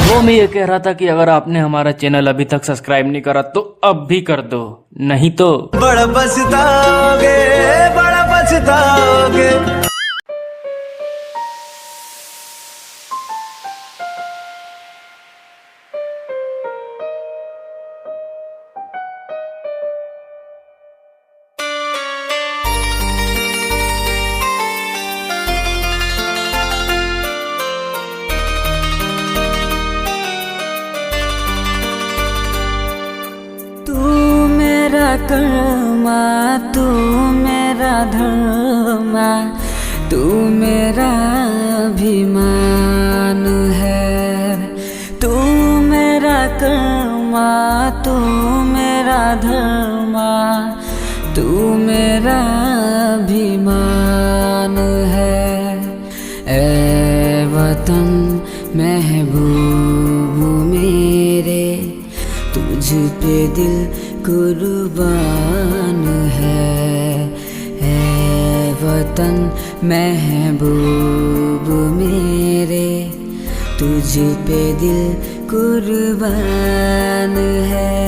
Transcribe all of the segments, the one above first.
वो मैं ये कह रहा था कि अगर आपने हमारा चैनल अभी तक सब्सक्राइब नहीं करा तो अब भी कर दो, नहीं तो बड़ा पछताओगे, बड़ा पछताओगे। कर्मा तू मेरा धर्मा, तू मेरा अभिमान है। तू मेरा कर्मा तू मेरा धर्मा, तू मेरा अभिमान है। ऐ वतन महबूब मेरे, तुझ पे दिल कुर्बान है। वतन महबूब मेरे, तुझ पे दिल कुर्बान है।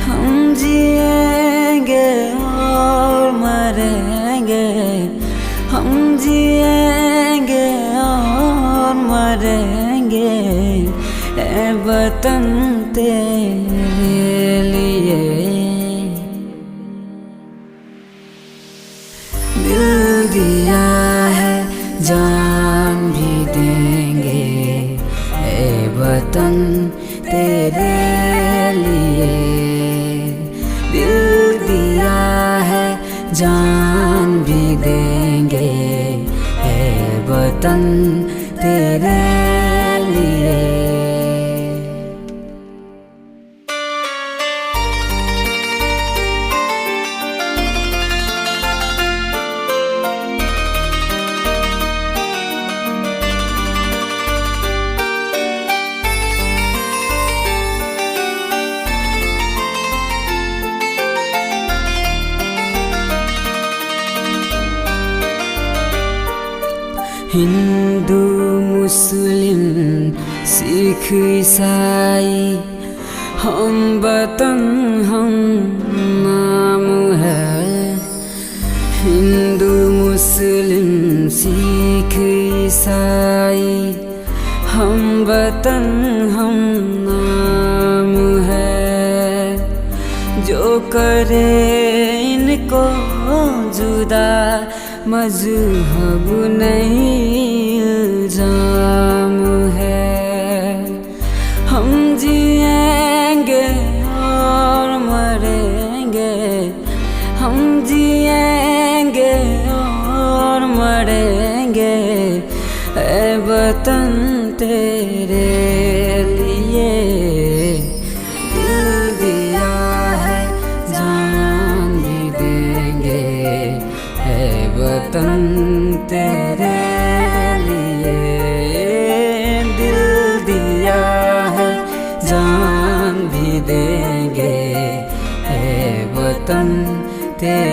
हम जिएंगे और मरेंगे, हम जिएंगे और मरेंगे, ऐ वतन तेरे लिए। दिल दिया है जान भी देंगे, ऐ वतन तेरे लिए। दिल दिया है जान भी देंगे, ऐ वतन तेरे लिए। हिंदू मुस्लिम सिख ईसाई, हम वतन हम नाम है। हिंदू मुस्लिम सिख ईसाई, हम वतन हम नाम है। जो करे इनको जुदा मजहब नहीं इल्जाम है। हम जिएंगे और मरेंगे, हम जिएंगे और मरेंगे, ऐ वतन तेरे लिए। दिल दिया है जान भी देंगे, ऐ वतन तेरे लिए। दिल दिया है जान भी देंगे, ऐ वतन तेरे